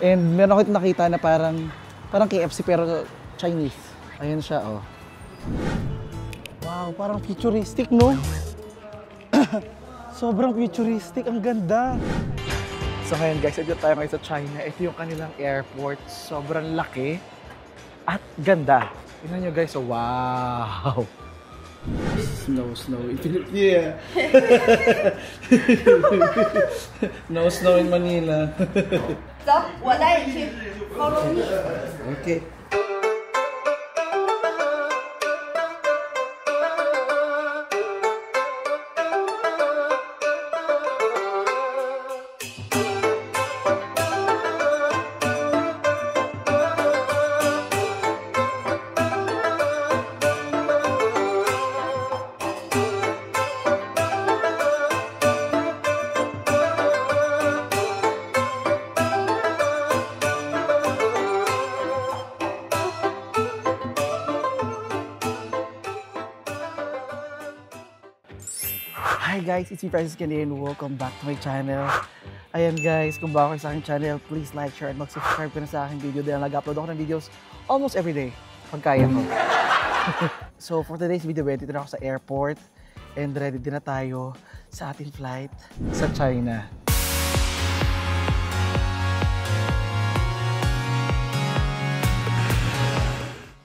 And meron ako nakita na parang KFC pero Chinese. Ayan siya, oh. Wow, parang futuristic, no? Sobrang futuristic, ang ganda. So ngayon guys, dito tayo ngayon sa China. Ito yung kanilang airport. Sobrang laki at ganda. Tingnan nyo guys, oh, wow! Snow in Philippines. Yeah. No snow in Manila. 走，我带你去。Okay. Hi guys, it's me Francis Candy and welcome back to my channel. Ayan guys, kung bago kayo sa aking channel, please like, share, and mag-subscribe ka na sa aking video dahil nag-upload ako ng videos almost every day, pag kaya ko. So for today's video, ready na ako sa airport and ready din na tayo sa ating flight sa China.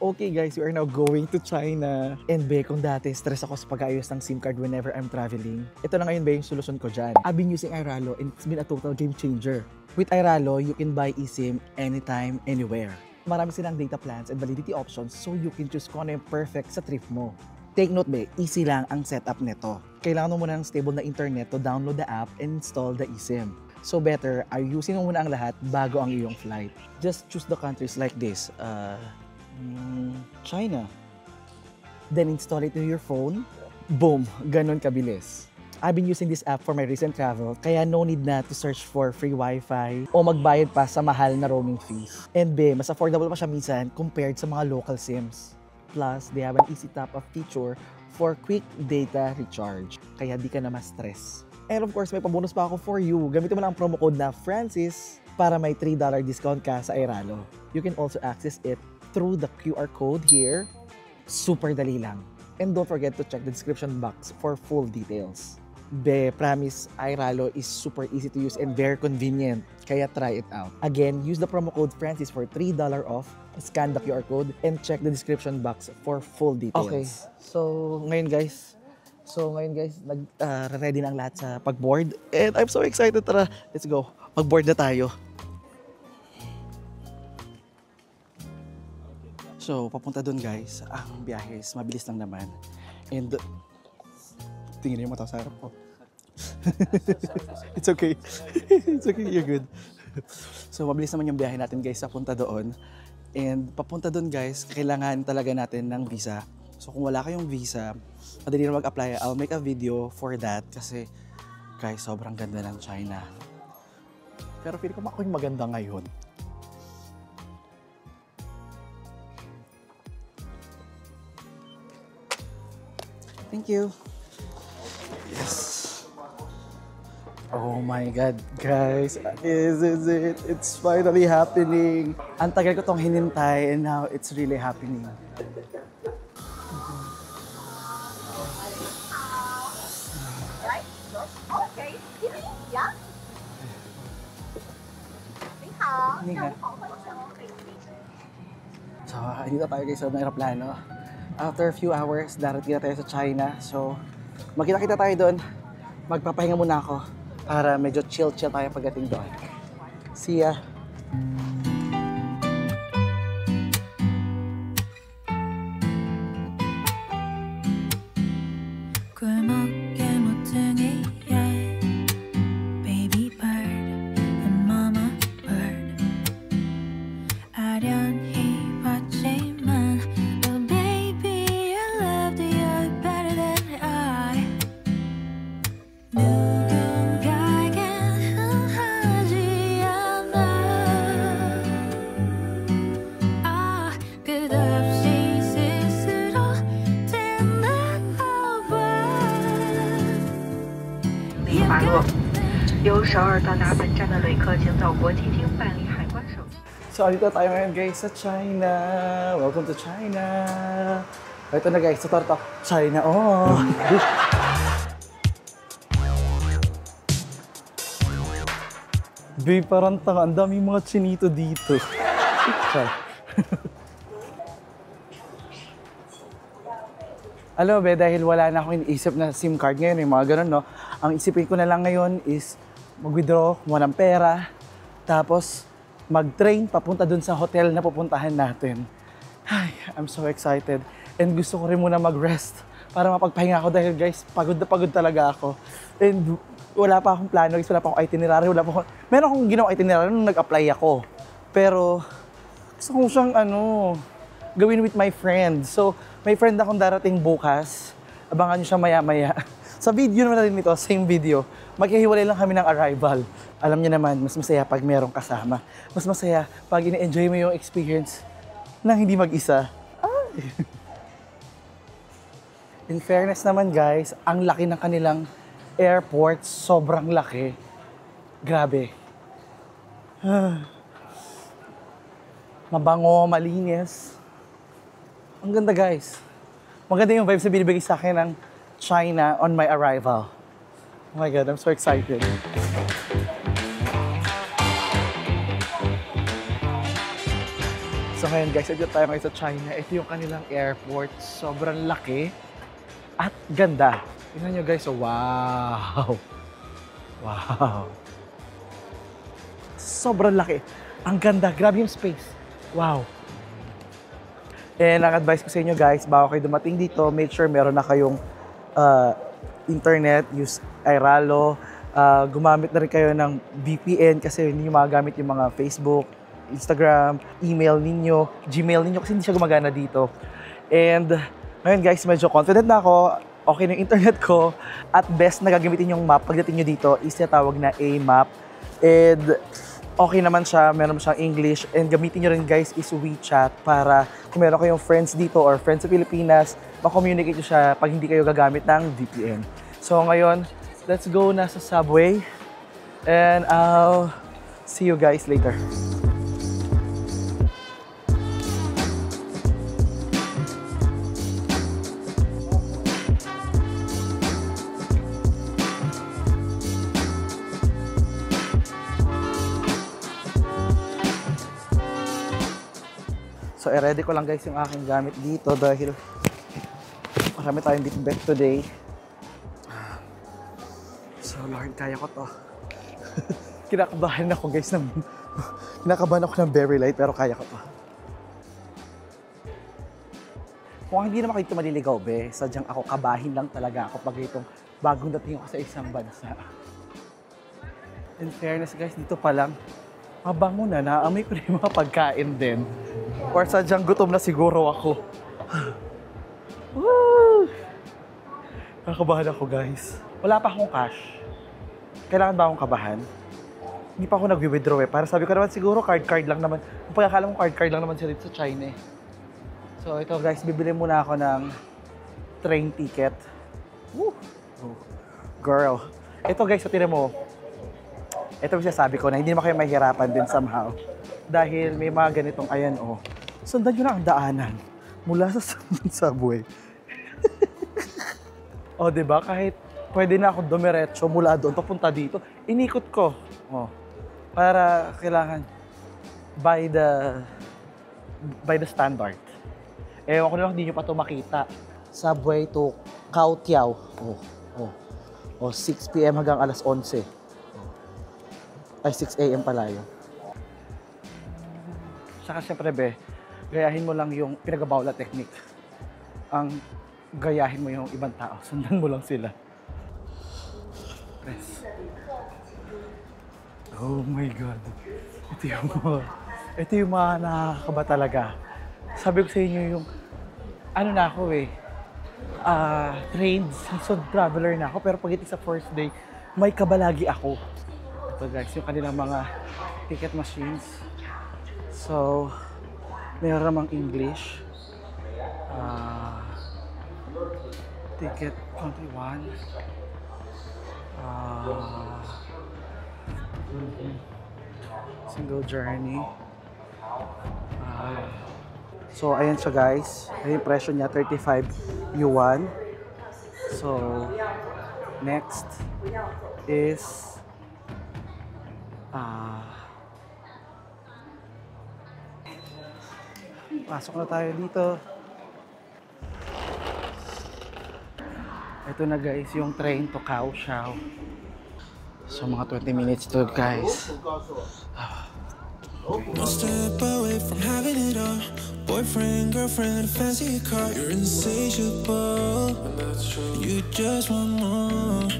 Okay guys, we are now going to China. And be, kung dati stress ako sa pag-ayos ng SIM card whenever I'm traveling, ito na ngayon ba yung solusyon ko dyan. I've been using Airalo and it's been a total game changer. With Airalo, you can buy eSIM anytime, anywhere. Marami silang data plans and validity options so you can choose kung ano yung perfect sa trip mo. Take note be, easy lang ang setup nito. Kailangan mo muna ng stable na internet to download the app and install the eSIM. So better, ayusin mo muna ang lahat bago ang iyong flight. Just choose the countries like this. China. Then install it to your phone. Boom! Ganon kabilis. I've been using this app for my recent travel, kaya no need na to search for free wifi o magbayad pa sa mahal na roaming fees. And be, mas affordable pa siya minsan compared sa mga local SIMs. Plus, they have an easy top-up feature for quick data recharge, kaya di ka na ma-stress. And of course, may pabonus pa ako for you. Gamitin mo lang ang promo code na Francis para may $3 discount ka sa Airalo. You can also access it through the QR code here. Super dali lang. And don't forget to check the description box for full details. Be, promise, Airalo is super easy to use and very convenient. Kaya try it out. Again, use the promo code Francis for $3 off. Scan the QR code and check the description box for full details. Okay, so ngayon guys, ready na ang lahat sa pag-board. And I'm so excited. Tara, let's go. Mag-board na tayo. So, papunta doon guys, ang biyahe is mabilis lang naman. And, tingin yung mata sa harap ko. It's okay. It's okay, you're good. So, mabilis naman yung biyahe natin guys, papunta doon. And, papunta doon guys, kailangan talaga natin ng visa. So, kung wala kayong visa, madali na mag-apply. I'll make a video for that kasi, guys, sobrang ganda ng China. Pero feeling ko ako yung maganda ngayon. Thank you. Yes. Oh my God, guys. This is it. It's finally happening. Ang tagal ko tong hinintay and now it's really happening. So, dito tayo guys sa aeroplano. After a few hours, darating na tayo sa China. So, magkita-kita tayo doon. Magpapahinga muna ako para medyo chill-chill tayo pagdating doon. See ya!由首尔到达本站的旅客，请到国际厅办理海关 So, dito tayo ngayon guys sa China. Welcome to China. Ito na guys, sa torta. China on! Babe, parang tanga. Ang daming mga chinito dito. Alam mo, be, dahil wala na akong iniisip na SIM card ngayon, yung mga ganun, no? Ang isipin ko na lang ngayon is mag-withdraw, kumuha ng pera, tapos mag-train papunta dun sa hotel na pupuntahan natin. Ay, I'm so excited. And gusto ko rin muna mag-rest para mapagpahinga ako dahil guys, pagod na pagod talaga ako. And wala pa akong plano, guys, wala pa akong itinerary, meron akong ginawang itinerary nung nag-apply ako. Pero gusto ko siyang gawin with my friend. So, may friend akong darating bukas. Abangan nyo siya maya-maya. Sa video naman natin ito, same video. Magkahiwalay lang kami ng arrival. Alam niyo naman, mas masaya pag merong kasama. Mas masaya pag ina-enjoy mo yung experience nang hindi mag-isa. Ay. In fairness naman guys, ang laki ng kanilang airport. Sobrang laki. Grabe. Mabango, malinis. Ang ganda guys. Maganda yung vibes na binibigay sa akin ng China on my arrival. Oh my God, I'm so excited. So ngayon guys, dito tayo ngayon sa China. Ito yung kanilang airport. Sobrang laki at ganda. Tingnan nyo guys, oh, wow! Wow! Sobrang laki. Ang ganda. Grabe yung space. Wow! And ang advice ko sa inyo guys, bago kayo dumating dito, make sure meron na kayong internet, use Airalo, gumamit na rin kayo ng VPN kasi hindi nyo magagamit yung mga Facebook, Instagram, email ninyo, Gmail ninyo kasi hindi siya gumagana dito. And ngayon guys, medyo confident na ako, okay na yung internet ko, at best na gagamitin yung map pagdating nyo dito is tinatawag na A-Map. And okay naman siya, meron siyang English, and gamitin nyo rin guys is WeChat para kung meron kayong friends dito or friends sa Pilipinas, ma-communicate nyo siya pag hindi kayo gagamit ng VPN. So ngayon, let's go na sa subway and I'll see you guys later. So, i-ready ko lang guys yung aking gamit dito dahil marami tayong bitbit today. So, Lord, kaya ko to. Kinakabahan ako guys kinakabahan ako ng very light pero kaya ko to. Kung hindi naman kayo maliligaw, be, sadyang ako kabahin lang talaga ako pag itong bagong dating ako sa isang bansa. In fairness guys, dito pa lang, mabango na, naamoy ko na yung mga pagkain din. Or sadyang gutom na siguro ako. Woo! Nakakabahan ako guys. Wala pa akong cash. Kailangan ba akong kabahan? Hindi pa ako nag-withdraw eh. Para sabi ko naman siguro card lang naman. Kung pagkakala mo card lang naman sila dito sa China eh. So ito guys, bibili muna ako ng train ticket. Woo! Oh, girl. Ito guys, so tinan mo. Ito yung sabi ko na hindi naman kayo mahirapan din somehow. Dahil may mga ganitong, ayan oh. Sundan nyo na ang daanan. Mula sa subway. O diba, kahit pwede na ako dumiretso mula doon, papunta dito, inikot ko. Oh, para kailangan by the standard. Ewan ko na lang, hindi nyo pa ito makita. Subway to Kaotiao. Oh, 6 PM hanggang alas 11. Ay, 6 AM pala yun. Saka syempre, be, gayahin mo lang yung pinag-bawla technique. Ang gayahin mo yung ibang tao. Sundan mo lang sila. Press. Oh my God. Ito yung mga nakakaba talaga. Sabi ko sa inyo yung, ano na ako eh, trained, seasoned traveler na ako. Pero pag ito sa first day, may kabalagi ako. Ito guys, yung kanilang mga ticket machines. So, mayroon namang English. Ticket 21. Single journey. So, ayan siya guys. Ayan yung presyo niya, 35 yuan. So, next is pasok na tayo dito. Ito na guys, yung train to Kaohsiung. So, mga 20 minutes to guys. One step away from having it all. Boyfriend, girlfriend, fancy car. You're insatiable. You just want more.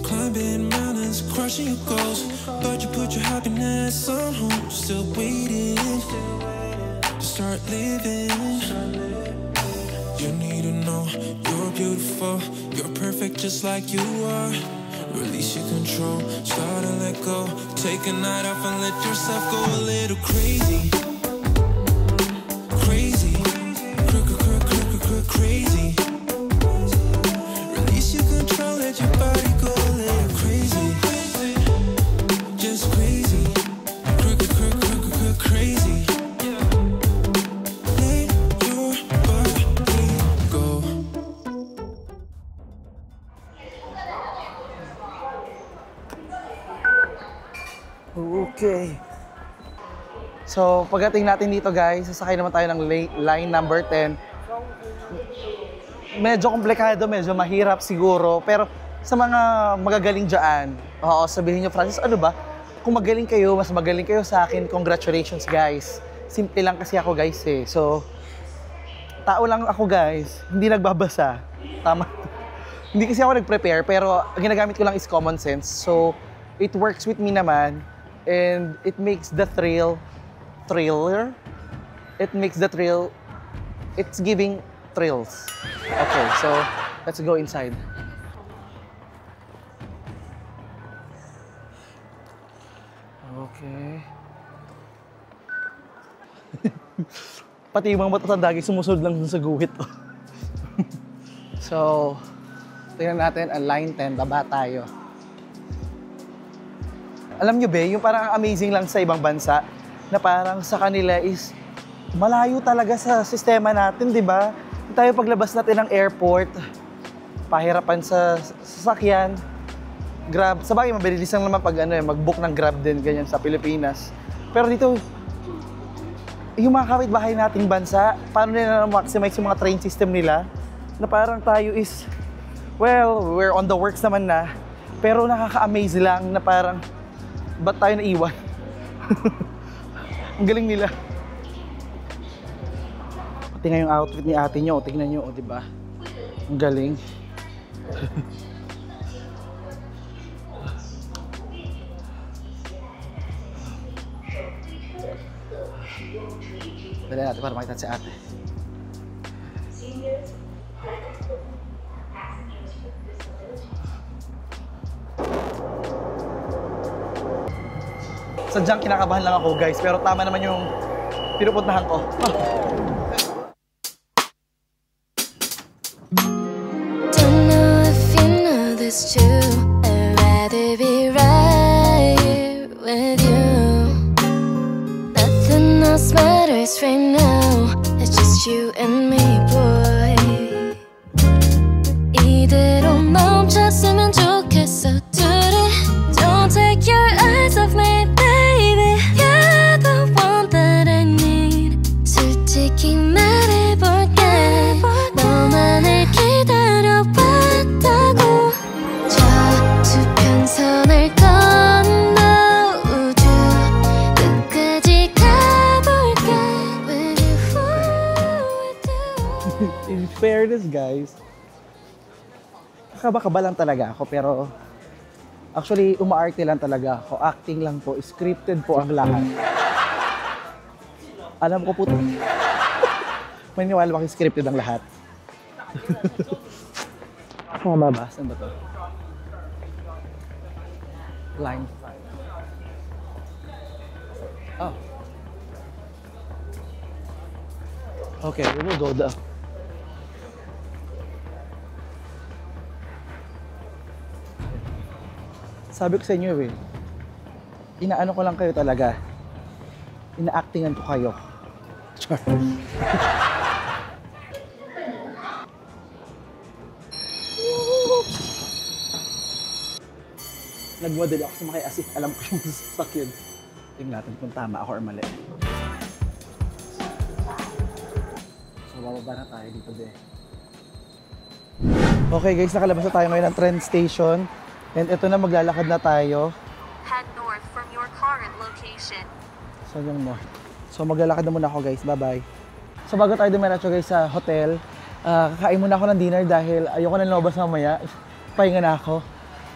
Climbing mountains, crushing your goals. But you put your happiness on hold. Still waiting to start living. You need to know you're beautiful. You're perfect just like you are. Release your control, start to let go. Take a night off and let yourself go a little crazy. Crazy, crazy. Release your control, let your body go a little crazy. Just crazy, crazy. Let your body go. Okay. So, pagdating natin dito guys, sasakay naman tayo ng line number 10. Medyo komplikado, medyo mahirap siguro. Pero sa mga magagaling dyan, oo, sabihin nyo, Francis, ano ba? Kung magaling kayo, mas magaling kayo sa akin, congratulations guys. Simple lang kasi ako guys eh. So, tao lang ako guys, hindi nagbabasa. Tama. Hindi kasi ako nag-prepare, pero ginagamit ko lang is common sense. So, it works with me naman. And it makes the thriller. It makes the thrill. It's giving thrills. Okay, so let's go inside. Okay. Pati yung mga matatandagi sumusunod lang sa guhit. So, tingnan natin ang line 10, baba tayo. Alam nyo ba, yung parang amazing lang sa ibang bansa na parang sa kanila is malayo talaga sa sistema natin, di ba? Tayo paglabas natin ng airport, pahirapan sa sasakyan, Grab. Sabagay, mabilis lang naman pag mag-book ng Grab din, ganyan sa Pilipinas. Pero dito, yung mga kapitbahay nating bansa, paano nila na-maximize yung mga train system nila? Na parang tayo is, well, we're on the works naman na, pero nakaka-amaze lang na parang, ba't tayo naiwan? Ang galing nila. Pati nga yung outfit ni ate nyo, tingnan nyo, di ba? Ang galing. Dali natin para makita si ate. Sadyang kinakabahan lang ako guys, pero tama naman yung pinupuntahan ko. Don't know if you know this too. I'd rather be right here with you. Nothing else matters right now. It's just you and me, boy. 이대로 멈췄으면 좋겠어, 둘이. Don't take your eyes off me. In fairness guys, kakaba-kaba lang talaga ako, pero actually umaarte lang talaga ako, acting lang po, scripted po ang lahat. Alam ko po ito. Maniwala bang scripted ang lahat? Tama ba? Saan ba ito? Line 5. Oh. Okay, we will go down. Sabi ko sa inyo inaano ko lang kayo talaga. ina-actingan ko kayo. Char. Nagmadali ako sumakay as if alam ko yung sasakyan. Tingnan natin kung tama ako or mali. So, bababa na tayo dito din. Okay guys, nakalabas na tayo ngayon ng train station. And ito na, maglalakad na tayo. Head north from your current location. So, yung north. So, maglalakad na muna ako guys. Bye-bye. So, bago tayo dumiretso guys sa hotel, kakain muna ako ng dinner dahil ayoko na lumabas mamaya. Pahinga na ako.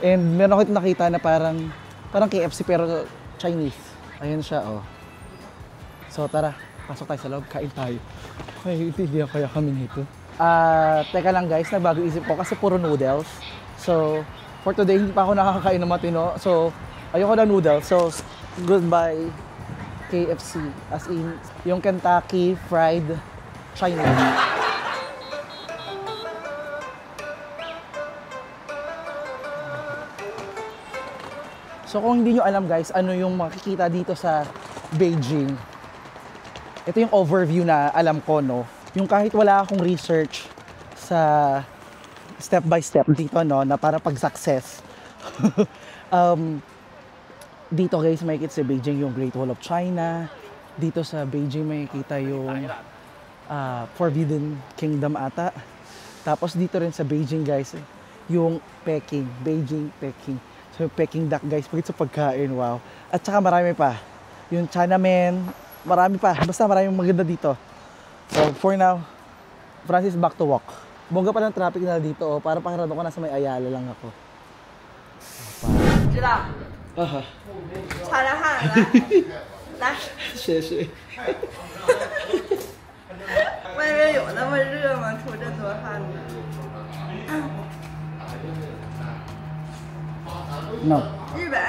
And meron ako nakita na parang KFC pero Chinese. Ayan siya, oh. So, tara. Pasok tayo sa loob. Kain tayo. Ay, hindi kaya kami nito. Teka lang guys, nagbago isip ko kasi puro noodles. So, for today, hindi pa ako nakakakain ng matino. So, ayoko na noodles. So, goodbye KFC. As in, yung Kentucky Fried Chinese. So, kung hindi nyo alam guys, ano yung makikita dito sa Beijing. Ito yung overview na alam ko, no? Yung kahit wala akong research sa step by step dito, no, na para pag-success. Dito guys, makikita sa Beijing yung Great Wall of China. Dito sa Beijing makikita yung Forbidden Kingdom ata. Tapos dito rin sa Beijing guys, yung Peking, Beijing, Peking. So yung Peking duck guys, pagkat sa pagkain, wow. At saka marami pa. Yung Chinamen, marami pa. Basta maraming maganda dito. So, for now, Francis, back to walk. Bongga pa ng traffic na dito, oh. Para pakiramdam ko nasa may Ayala lang ako. 知道 Aha. 擦着汗来，来，谢谢。外面有那么热吗？出这多汗呢。 No. 日本？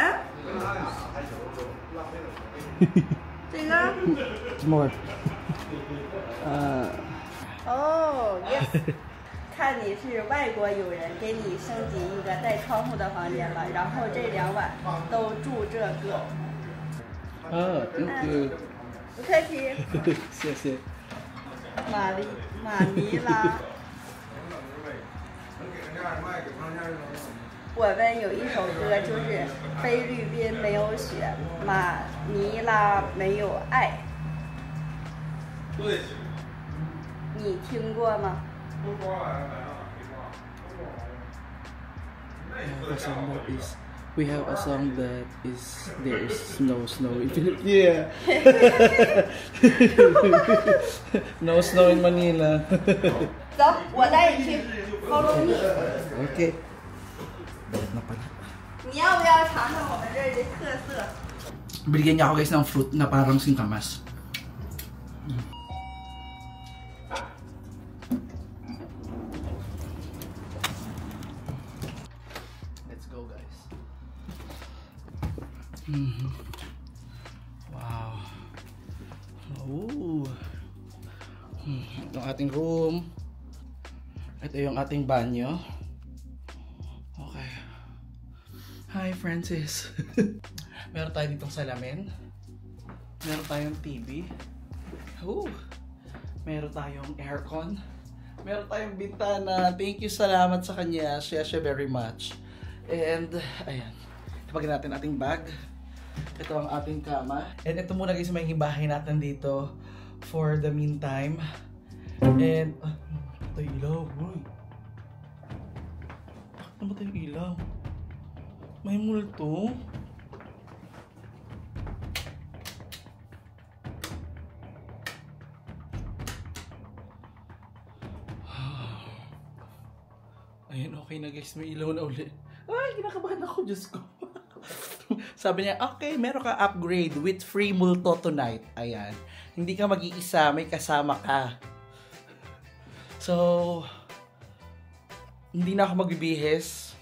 这个？ More. 哦 ，yes。看你是外国友人，给你升级一个带窗户的房间了，然后这2晚都住这个。Thank you. 不客气。谢谢。马尼拉。我们有一首歌，就是菲律宾没有雪，马尼拉没有爱。你听过吗？ We have a song that is there is snow in Philippines. Yeah. No snow in Manila. 走，我带你去 Follow me。 Okay. Balik na pala. 你要不要尝尝我们这儿的特色？ Binigyan niya ako guys ng fruit na parang singkamas. Let's go guys. Wow. Oh. Ito ang ating room. Ito yung ating banyo. Okay. Hi Francis. Meron tayo ditong salamin. Meron tayong TV. Meron tayong aircon. Meron tayong bintana. Thank you, salamat sa kanya. Siya very much. And, ayan. Tapagin natin ating bag. Ito ang ating kama. And ito muna guys, may bahay natin dito for the meantime. And, ito yung ilaw. Uy. Bakit naman yung ilaw? May multo. Ayun, okay na guys. May ilaw na ulit. Ay, kinakabahan ako. Diyos ko. Sabi niya, okay, meron ka upgrade with free multo tonight. Ayan. Hindi ka mag-iisa. May kasama ka. So, hindi na ako magbibihis.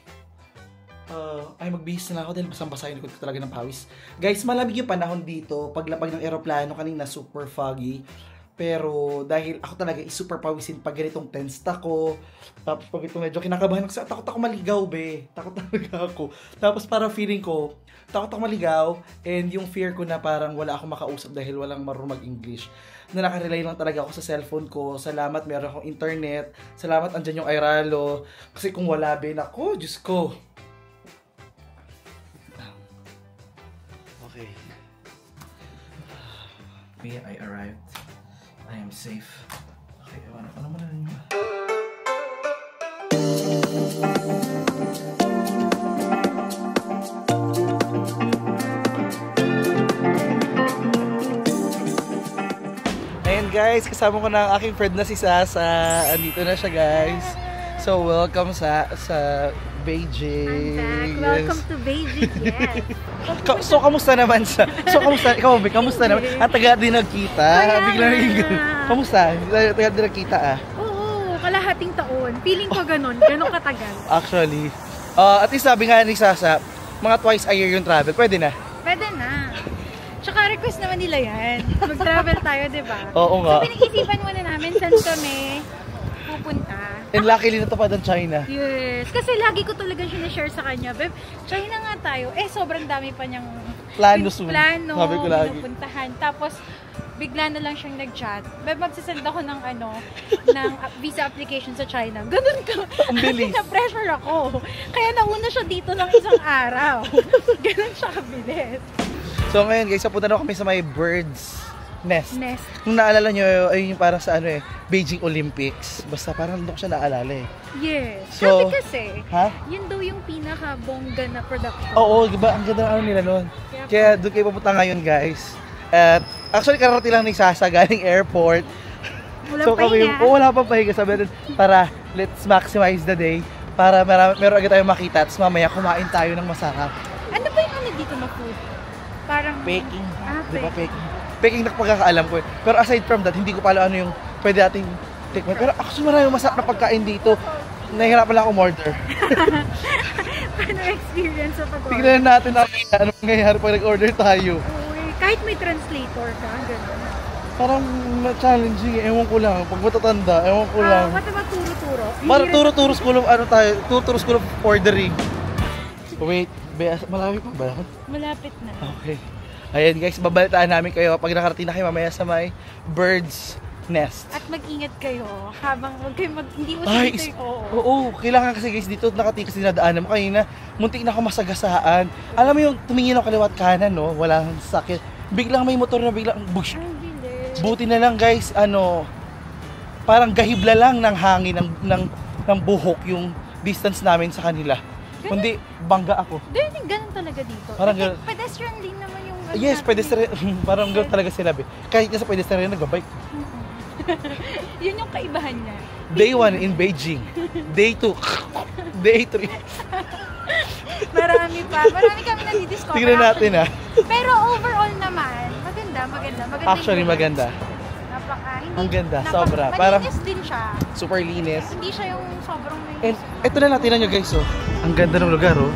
Magbihis na ako dahil basang-basa yung likod ko talaga ng pawis. Guys, malamig yung panahon dito. Paglapag ng eroplano kanina, super foggy. Pero dahil ako talaga is super pawisin pag ganitong tensed ako. Tapos pag ito medyo kinakabahan ako, takot ako maligaw, be. Takot talaga ako. Tapos para feeling ko, takot ako maligaw. And yung fear ko na parang wala akong makausap dahil walang marunong mag-English. Na nakarely lang talaga ako sa cellphone ko. Salamat, meron akong internet. Salamat, andyan yung Airalo. Kasi kung wala, be, nako, Diyos ko. Okay. Me, I arrived. I am safe. Okay, ano mo na yun? Ayan guys, kasama ko na ang aking friend na si Sasa. Andito na siya guys. So welcome sa Beijing. I'm back. Welcome to Beijing, yes. So, kamusta naman siya? So, kamusta? Ikaw, Be, kamusta naman? Ang taga din nagkita. Bigla na yung kamusta? Taga din nagkita Oo, kalahating taon. Feeling ko ganun katagal. Actually. At least sabi nga ni Sasa, mga twice a year yung travel. Pwede na? Pwede na. Tsaka request naman nila yan. Mag-travel tayo, di ba? Oo nga. So, pinag-isipan muna namin saan kami pupunta. And luckily natupad ang China. Yes. Kasi lagi ko talaga sinashare sa kanya, Beb, China nga tayo. Sobrang dami pa niyang Plano. Sabi ko lagi. Pinupuntahan. Tapos, bigla na lang siyang nag-chat. Beb, magsasend ako ng ng visa application sa China. Ganun ka. Ang bilis. Na-pressure ako. Kaya nauna siya dito ng isang araw. Ganun siya kabilis. So ngayon guys, napunta na kami sa may Birds Nest. Nest. Kung naalala nyo, ayun yung parang sa Beijing Olympics. Basta parang doon ko siya naalala eh. Yes. So, sabi kasi, yun daw yung pinaka-bongga na production. Oo, diba? Ang ganda ng nila nun. Kaya doon kayo pupunta ngayon guys. At actually kararating lang ni Sasa galing airport. Wala pa pahinga. Sabi natin, para let's maximize the day. Para meron agad tayong makita. At mamaya kumain tayo ng masarap. Ano ba yung dito na food? Parang Peking. Diba Peking. Peking na pagkakaalam ko eh. Pero aside from that, hindi ko pala ano yung pwede nating tikman. Pero actually maraming masarap na pagkain dito. Nahihirapan lang ako order. Paano experience sa pag-order? Tignan natin ano nangyayari pag nag-order tayo. Kahit may translator ka, gano'n. Parang challenging eh. Ewan ko lang. Pag matatanda, ewan ko lang. What about turo-turo? Parang turo-turo school of turo-turo school of ordering. Wait, malapit pa ba? Malapit na. Okay. Ayan guys, babalitaan namin kayo pag nakarating na kayo mamaya sa may Birds Nest. At mag-ingat kayo habang hindi mo Ay, dito oo, kailangan kasi guys dito nakatikas dinadaanan mo kanina. Muntik na ako masagasaan. Alam mo yung tumingin ako kaliwat kanan, no? Walang sakit. Biglang may motor na biglang bush. Buti na lang guys, parang gahibla lang ng hangin ng buhok yung distance namin sa kanila. Kundi bangga ako. Ganun talaga dito. Parang ganun. Pedestrian din naman yung Yes, pedestrian. Parang gano'n talaga sila. Kahit na sa pedestrian nagbabike. Yun yung kaibahan niya. Day 1 in Beijing. Day 2. Day 3. Marami kami na-discover. Tingnan natin Pero overall naman, maganda. Actually maganda. Ang ganda, sobra. Malinis din siya. Super linis. Hindi siya yung sobrang And ito na lang, tingnan nyo guys, oh. Ang ganda ng lugar, oh.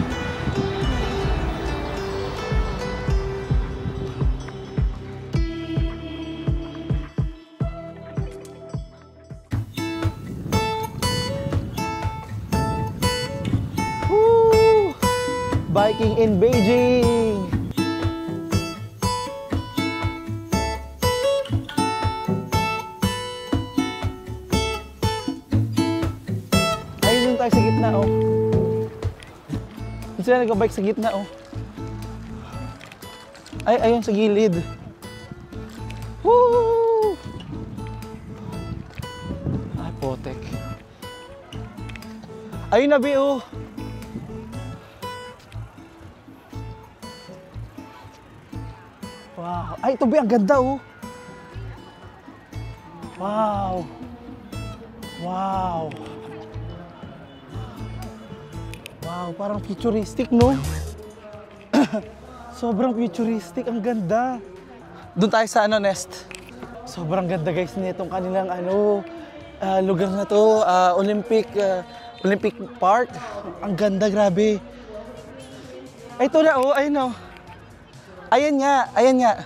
Woo! Biking in Beijing! Tayo sa gitna, oh. Sila nag-bike sa gitna, oh. Ay, ayun sa gilid. Woo! Ay, potek. Ayun na, Bi, oh. Wow. Ay, ito, Bi, ang ganda, oh. Wow. Wow. Wow, parang futuristic, no? Sobrang futuristic, ang ganda. Doon tayo sa Nest. Sobrang ganda guys nitong kanilang lugar na to, Olympic Park. Ang ganda, grabe. Ay, ito na, oh, ayun, oh. Ayan nga.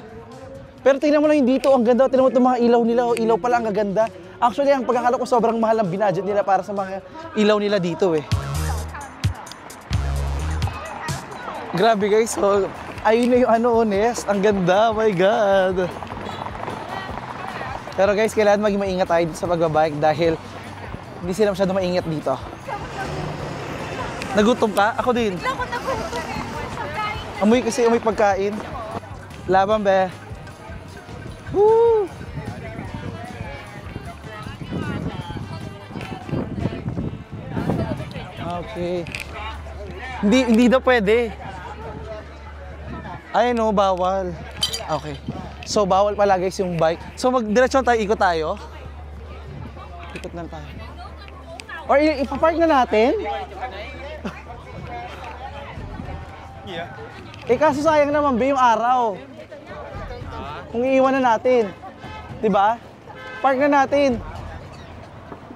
Pero tingnan mo lang yung dito, ang ganda. Tingnan mo itong mga ilaw nila. Oh, ilaw pala ang gaganda. Actually, ang pagkakala ko sobrang mahal ang binadget nila para sa mga ilaw nila dito eh. Grabe guys, so ayun na yung Nest. Ang ganda, oh my God. Pero guys, kailangan maging maingat tayo dito sa pagbabike dahil hindi sila masyado maingat dito. Nagutom ka? Ako din. Ako nagutom. Amoy kasi, amoy pagkain. Laban, be. Woo! Okay. Hindi daw pwede. Ay no, bawal. Okay. So bawal pala guys yung bike. So magdiretso tayo, ikot tayo. Ikot lang tayo. Or ipapark na natin? Eh kaso sayang naman be yung araw. Kung iiwan na natin. 'Di ba? Park na natin.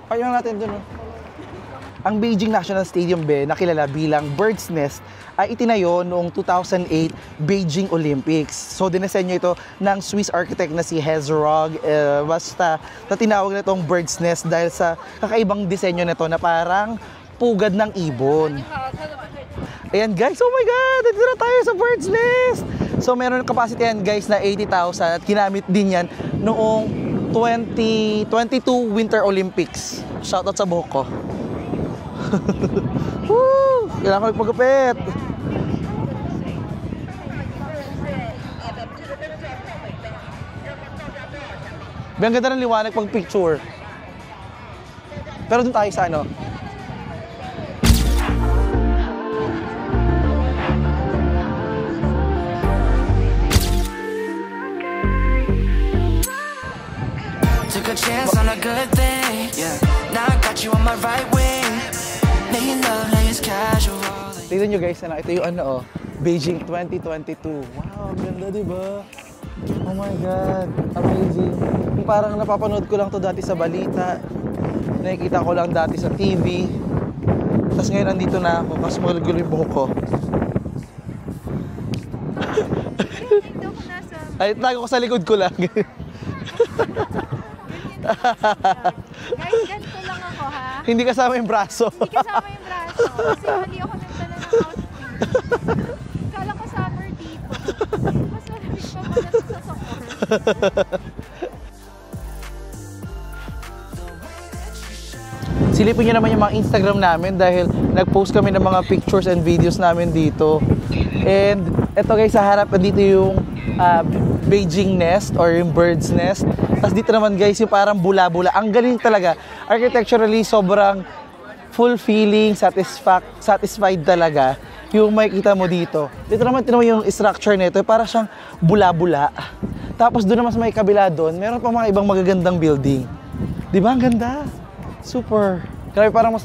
Park na natin doon. Ang Beijing National Stadium be, nakilala bilang Bird's Nest, ay itinayo noong 2008 Beijing Olympics. So dinesenyo ito ng Swiss architect na si Herzog. Basta na tinawag na itong Bird's Nest dahil sa kakaibang disenyo nito na parang pugad ng ibon. Ayan guys, oh my God! Dito na tayo sa Bird's Nest! So meron ng capacity yan guys na 80,000 at ginamit din yan noong 2022 Winter Olympics. Shoutout sa buhok ko. Woo! Kailangan ko magpagupit. Ang ganda ng liwanag pag picture. Pero dun tayo sa ano. Took a chance on a good thing. Yeah. Now I got you on my right wing. Making love like it's casual. Tignan nyo guys, ito yung ano, Beijing 2022. Wow, ang ganda diba? Oh my God, amazing. Yung parang napapanood ko lang to dati sa balita. Nakikita ko lang dati sa TV. Tapos ngayon andito na ako, kasi magulo yung buhok ko. Ay, tago ko sa likod ko lang. Guys, ganito lang ako ha. Hindi kasama yung braso. Hindi kasama yung braso. Kasi mali ako nagdala ng outfit. Kala ko summer dito. Mas malamig pa pala sa sokor. Silipin nyo naman yung mga Instagram namin dahil nag-post kami ng mga pictures and videos namin dito. And eto guys, sa harap dito yung Beijing Nest or yung Bird's Nest. Tapos dito naman guys, yung parang bula-bula. Ang galing talaga. Architecturally, sobrang fulfilling, satisfied talaga yung makikita mo dito. Dito naman, tinan mo yung structure nito. Para siyang bula-bula. Tapos doon naman sa may kabila doon, meron pa mga ibang magagandang building. Di ba? Ang ganda. Super. Grabe, parang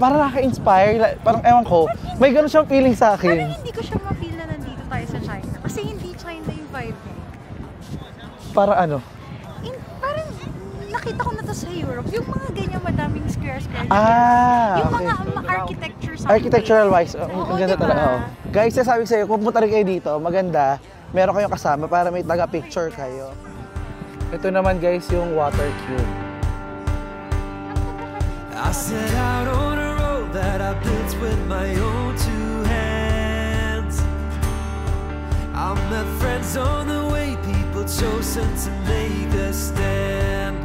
nakaka-inspire. Parang ewan ko, may gano'n siyang feeling sa akin. Parang hindi ko siya ma-feel na nandito tayo sa China. Kasi hindi China yung vibe. Parang ano? Parang nakita ko na to sa Europe. Yung mga ganyan madaming square-square. Yung Okay. mga architecture sa Architectural wise, ang Oo, ganda diba? talaga. Oh. Guys, sasabi ko sa'yo, kung pumunta rin kayo dito, maganda, meron kayong kasama para may taga-picture kayo. Ito naman guys, yung water cube. I set out on a road that I built with my own two hands. I met friends on the way, people chosen to make a stand.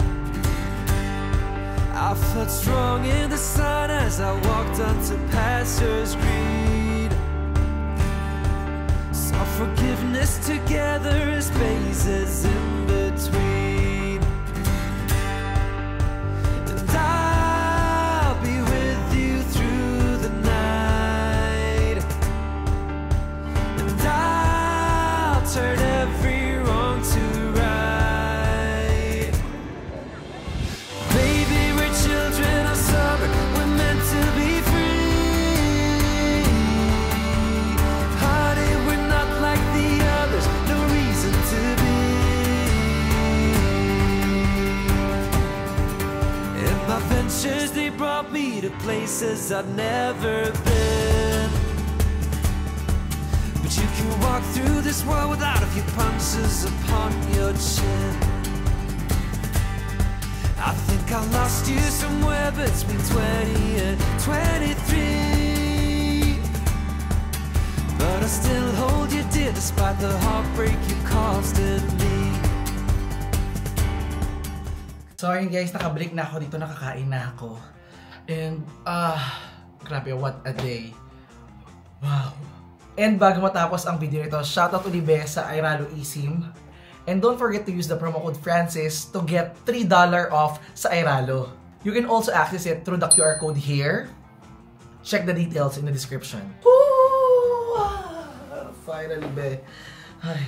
I felt strong in the sun as I walked onto pastures green. Saw forgiveness together as spaces in between. And I'll be with you through the night. And I'll turn every wrong to right. Baby, we're children of summer, we're meant to be free. Hearted, we're not like the others, no reason to be. And my ventures, they brought me to places I've never been. But you can walk walk through this world without a few punches upon your chin. I think I lost you somewhere between 20 and 23, but I still hold you dear despite the heartbreak you caused in me. So ayun guys, nakabalik na ako dito, nakakain na ako. And, grabe, what a day. Wow. And bago matapos ang video nito, shoutout ulit sa Airalo eSIM. And don't forget to use the promo code Francis to get $3 off sa Airalo. You can also access it through the QR code here. Check the details in the description. Woo! Finally, be. Ay.